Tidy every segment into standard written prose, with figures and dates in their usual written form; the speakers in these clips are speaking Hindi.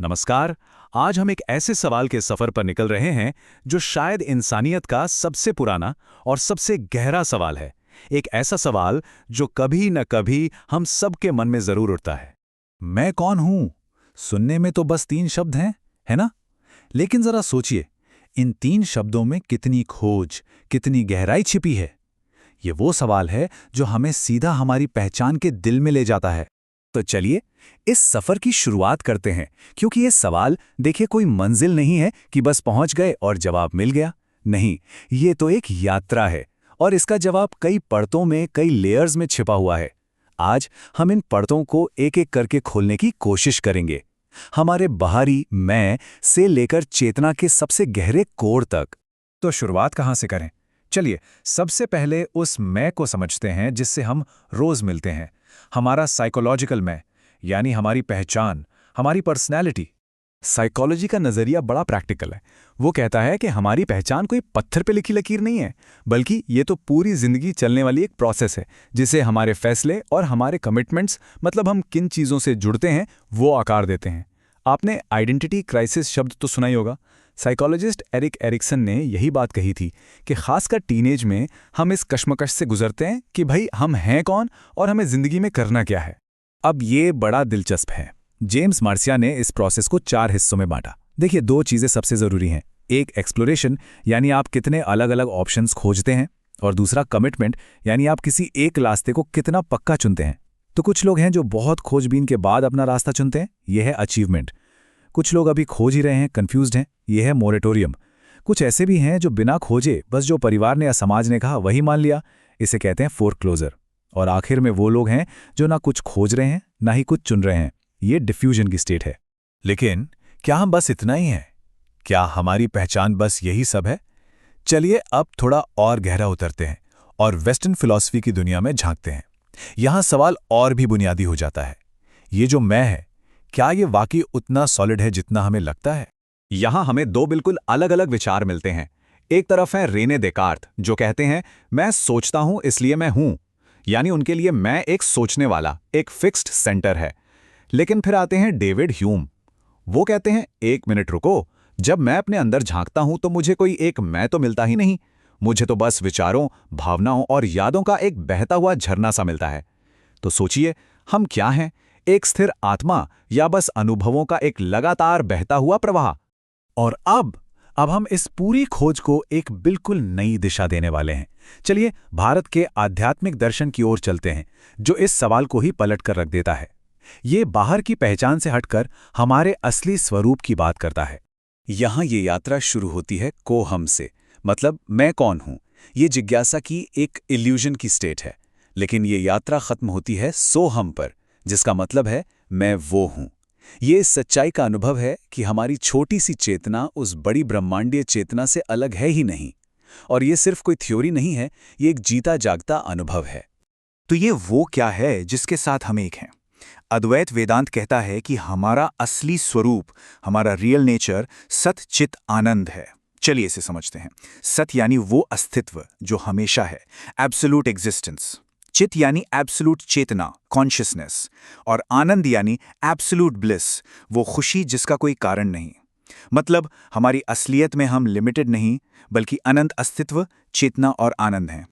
नमस्कार। आज हम एक ऐसे सवाल के सफर पर निकल रहे हैं जो शायद इंसानियत का सबसे पुराना और सबसे गहरा सवाल है। एक ऐसा सवाल जो कभी न कभी हम सबके मन में जरूर उठता है। मैं कौन हूं? सुनने में तो बस 3 शब्द हैं, है ना? लेकिन जरा सोचिए, इन 3 शब्दों में कितनी खोज, कितनी गहराई छिपी है। ये वो सवाल है जो हमें सीधा हमारी पहचान के दिल में ले जाता है। तो चलिए इस सफर की शुरुआत करते हैं, क्योंकि ये सवाल देखिए कोई मंजिल नहीं है कि बस पहुंच गए और जवाब मिल गया। नहीं, ये तो एक यात्रा है और इसका जवाब कई परतों में, कई लेयर्स में छिपा हुआ है। आज हम इन परतों को एक एक करके खोलने की कोशिश करेंगे, हमारे बाहरी मैं से लेकर चेतना के सबसे गहरे कोर तक। तो शुरुआत कहां से करें? चलिए सबसे पहले उस मैं को समझते हैं जिससे हम रोज मिलते हैं। हमारा साइकोलॉजिकल मैं, यानी हमारी पहचान, हमारी पर्सनैलिटी। साइकोलॉजी का नजरिया बड़ा प्रैक्टिकल है। वो कहता है कि हमारी पहचान कोई पत्थर पे लिखी लकीर नहीं है, बल्कि ये तो पूरी जिंदगी चलने वाली एक प्रोसेस है, जिसे हमारे फैसले और हमारे कमिटमेंट्स, मतलब हम किन चीज़ों से जुड़ते हैं, वो आकार देते हैं। आपने आइडेंटिटी क्राइसिस शब्द तो सुना ही होगा। साइकोलॉजिस्ट एरिक एरिक्सन ने यही बात कही थी कि खासकर टीनेज में हम इस कश्मकश से गुजरते हैं कि भाई हम हैं कौन और हमें जिंदगी में करना क्या है। अब ये बड़ा दिलचस्प है। जेम्स मार्सिया ने इस प्रोसेस को 4 हिस्सों में बांटा। देखिए 2 चीजें सबसे जरूरी हैं। एक एक्सप्लोरेशन, यानी आप कितने अलग अलग ऑप्शंस खोजते हैं, और दूसरा कमिटमेंट, यानी आप किसी एक रास्ते को कितना पक्का चुनते हैं। तो कुछ लोग हैं जो बहुत खोजबीन के बाद अपना रास्ता चुनते हैं, यह है अचीवमेंट। कुछ लोग अभी खोज ही रहे हैं, कंफ्यूज्ड हैं, यह है मोरेटोरियम। कुछ ऐसे भी हैं जो बिना खोजे बस जो परिवार ने या समाज ने कहा वही मान लिया, इसे कहते हैं फोरक्लोजर। और आखिर में वो लोग हैं जो ना कुछ खोज रहे हैं ना ही कुछ चुन रहे हैं, ये डिफ्यूजन की स्टेट है। लेकिन क्या हम बस इतना ही हैं? क्या हमारी पहचान बस यही सब है? चलिए अब थोड़ा और गहरा उतरते हैं और वेस्टर्न फिलॉसफी की दुनिया में झांकते हैं। यहां सवाल और भी बुनियादी हो जाता है। ये जो मैं है, क्या ये वाकई उतना सॉलिड है जितना हमें लगता है? यहां हमें 2 बिल्कुल अलग अलग विचार मिलते हैं। एक तरफ है रेने देकार्त, जो कहते हैं मैं सोचता हूं इसलिए मैं हूं, यानी उनके लिए मैं एक सोचने वाला, एक फिक्स्ड सेंटर है। लेकिन फिर आते हैं डेविड ह्यूम। वो कहते हैं एक मिनट रुको, जब मैं अपने अंदर झांकता हूं तो मुझे कोई एक मैं तो मिलता ही नहीं, मुझे तो बस विचारों, भावनाओं और यादों का एक बहता हुआ झरना सा मिलता है। तो सोचिए, हम क्या हैं? एक स्थिर आत्मा या बस अनुभवों का एक लगातार बहता हुआ प्रवाह? और अब हम इस पूरी खोज को एक बिल्कुल नई दिशा देने वाले हैं। चलिए भारत के आध्यात्मिक दर्शन की ओर चलते हैं, जो इस सवाल को ही पलट कर रख देता है। ये बाहर की पहचान से हटकर हमारे असली स्वरूप की बात करता है। यहां ये यात्रा शुरू होती है कोहम से, मतलब मैं कौन हूं, ये जिज्ञासा की एक इल्यूजन की स्टेट है। लेकिन ये यात्रा खत्म होती है सोहम पर, जिसका मतलब है मैं वो हूं। ये इस सच्चाई का अनुभव है कि हमारी छोटी सी चेतना उस बड़ी ब्रह्मांडीय चेतना से अलग है ही नहीं। और ये सिर्फ कोई थ्योरी नहीं है, ये एक जीता जागता अनुभव है। तो ये वो क्या है जिसके साथ हम एक हैं? अद्वैत वेदांत कहता है कि हमारा असली स्वरूप, हमारा रियल नेचर सत चित आनंद है। चलिए इसे समझते हैं। सत यानी वो अस्तित्व जो हमेशा है, एब्सोल्यूट एग्जिस्टेंस। चित यानी एब्सोल्यूट चेतना, कॉन्शियसनेस। और आनंद यानी एब्सोल्यूट ब्लिस, वो खुशी जिसका कोई कारण नहीं। मतलब हमारी असलियत में हम लिमिटेड नहीं, बल्कि अनंत अस्तित्व, चेतना और आनंद हैं।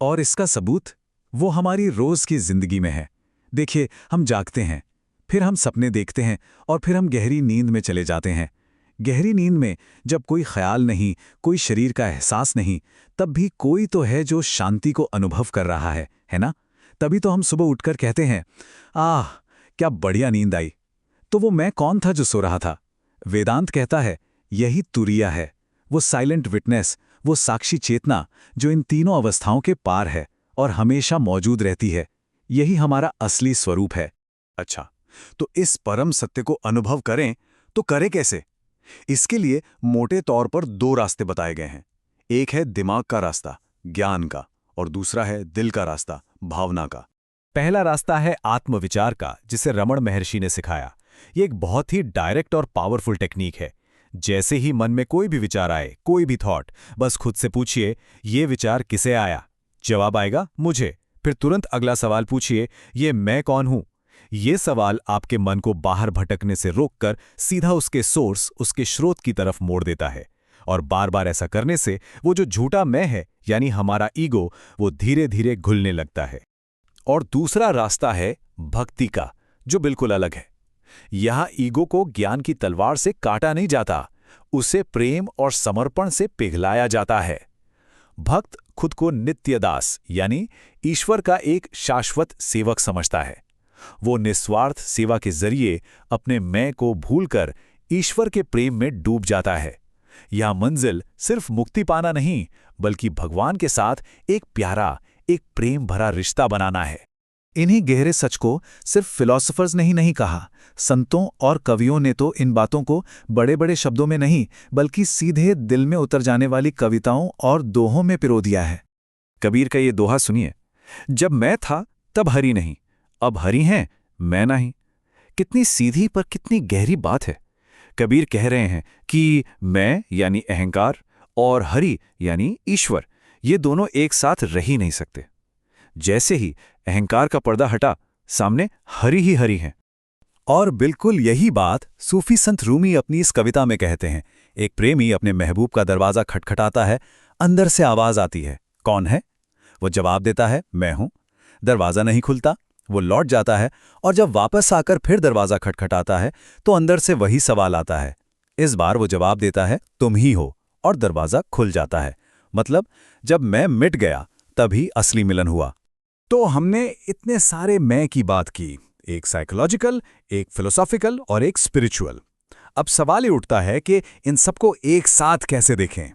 और इसका सबूत वो हमारी रोज की जिंदगी में है। देखिए, हम जागते हैं, फिर हम सपने देखते हैं और फिर हम गहरी नींद में चले जाते हैं। गहरी नींद में जब कोई ख्याल नहीं, कोई शरीर का एहसास नहीं, तब भी कोई तो है जो शांति को अनुभव कर रहा है ना? तभी तो हम सुबह उठकर कहते हैं, आह क्या बढ़िया नींद आई। तो वो मैं कौन था जो सो रहा था? वेदांत कहता है यही तुरिया है, वो साइलेंट विटनेस, वो साक्षी चेतना जो इन तीनों अवस्थाओं के पार है और हमेशा मौजूद रहती है। यही हमारा असली स्वरूप है। अच्छा, तो इस परम सत्य को अनुभव करें तो करें कैसे? इसके लिए मोटे तौर पर 2 रास्ते बताए गए हैं। एक है दिमाग का रास्ता, ज्ञान का, और दूसरा है दिल का रास्ता, भावना का। पहला रास्ता है आत्मविचार का, जिसे रमण महर्षि ने सिखाया। ये एक बहुत ही डायरेक्ट और पावरफुल टेक्निक है। जैसे ही मन में कोई भी विचार आए, कोई भी थॉट, बस खुद से पूछिए ये विचार किसे आया? जवाब आएगा मुझे। फिर तुरंत अगला सवाल पूछिए ये मैं कौन हूं? ये सवाल आपके मन को बाहर भटकने से रोककर सीधा उसके सोर्स, उसके स्रोत की तरफ मोड़ देता है। और बार बार ऐसा करने से वो जो झूठा मैं है, यानी हमारा ईगो, वो धीरे धीरे घुलने लगता है। और दूसरा रास्ता है भक्ति का, जो बिल्कुल अलग है। यहाँ ईगो को ज्ञान की तलवार से काटा नहीं जाता, उसे प्रेम और समर्पण से पिघलाया जाता है। भक्त खुद को नित्य दास, यानी ईश्वर का एक शाश्वत सेवक समझता है। वो निस्वार्थ सेवा के जरिए अपने मैं को भूलकर ईश्वर के प्रेम में डूब जाता है। यह मंजिल सिर्फ मुक्ति पाना नहीं, बल्कि भगवान के साथ एक प्यारा, एक प्रेम भरा रिश्ता बनाना है। इन्हीं गहरे सच को सिर्फ फिलोसोफर्स ने ही नहीं कहा, संतों और कवियों ने तो इन बातों को बड़े बड़े शब्दों में नहीं, बल्कि सीधे दिल में उतर जाने वाली कविताओं और दोहों में पिरो दिया है। कबीर का ये दोहा सुनिए, जब मैं था तब हरि नहीं, अब हरि हैं मैं नहीं। कितनी सीधी पर कितनी गहरी बात है। कबीर कह रहे हैं कि मैं यानी अहंकार और हरि यानी ईश्वर, ये दोनों एक साथ रह ही नहीं सकते। जैसे ही अहंकार का पर्दा हटा, सामने हरि ही हरि हैं। और बिल्कुल यही बात सूफी संत रूमी अपनी इस कविता में कहते हैं। एक प्रेमी अपने महबूब का दरवाजा खटखटाता है, अंदर से आवाज आती है, कौन है? वो जवाब देता है, मैं हूं। दरवाजा नहीं खुलता, वो लौट जाता है, और जब वापस आकर फिर दरवाजा खटखटाता है तो अंदर से वही सवाल आता है। इस बार वो जवाब देता है, तुम ही हो, और दरवाजा खुल जाता है। मतलब जब मैं मिट गया तभी असली मिलन हुआ। तो हमने इतने सारे मैं की बात की, एक साइकोलॉजिकल, एक फिलोसॉफिकल और एक स्पिरिचुअल। अब सवाल ये उठता है कि इन सबको एक साथ कैसे देखें।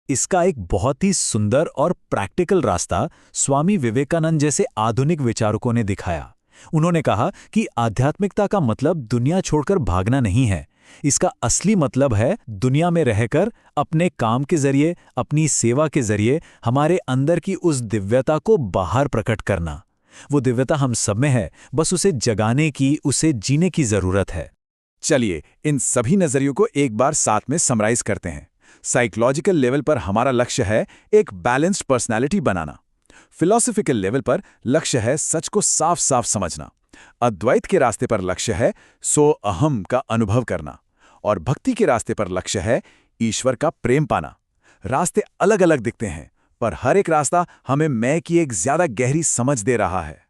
इसका एक बहुत ही सुंदर और प्रैक्टिकल रास्ता स्वामी विवेकानंद जैसे आधुनिक विचारकों ने दिखाया। उन्होंने कहा कि आध्यात्मिकता का मतलब दुनिया छोड़कर भागना नहीं है। इसका असली मतलब है दुनिया में रहकर अपने काम के जरिए, अपनी सेवा के जरिए हमारे अंदर की उस दिव्यता को बाहर प्रकट करना। वो दिव्यता हम सब में है, बस उसे जगाने की, उसे जीने की जरूरत है। चलिए इन सभी नजरियों को एक बार साथ में समराइज करते हैं। साइकोलॉजिकल लेवल पर हमारा लक्ष्य है एक बैलेंस्ड पर्सनैलिटी बनाना। फिलॉसफिकल लेवल पर लक्ष्य है सच को साफ साफ समझना। अद्वैत के रास्ते पर लक्ष्य है सो अहम का अनुभव करना। और भक्ति के रास्ते पर लक्ष्य है ईश्वर का प्रेम पाना। रास्ते अलग अलग दिखते हैं, पर हर एक रास्ता हमें मैं की एक ज्यादा गहरी समझ दे रहा है।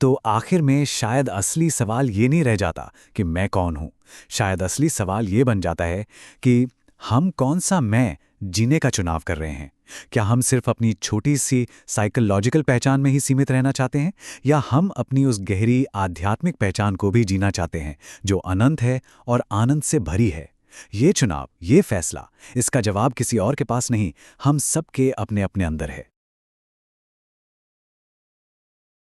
तो आखिर में शायद असली सवाल ये नहीं रह जाता कि मैं कौन हूं। शायद असली सवाल ये बन जाता है कि हम कौन सा मैं जीने का चुनाव कर रहे हैं। क्या हम सिर्फ अपनी छोटी सी साइकोलॉजिकल पहचान में ही सीमित रहना चाहते हैं, या हम अपनी उस गहरी आध्यात्मिक पहचान को भी जीना चाहते हैं जो अनंत है और आनंद से भरी है। ये चुनाव, ये फैसला, इसका जवाब किसी और के पास नहीं, हम सबके अपने अपने अंदर है।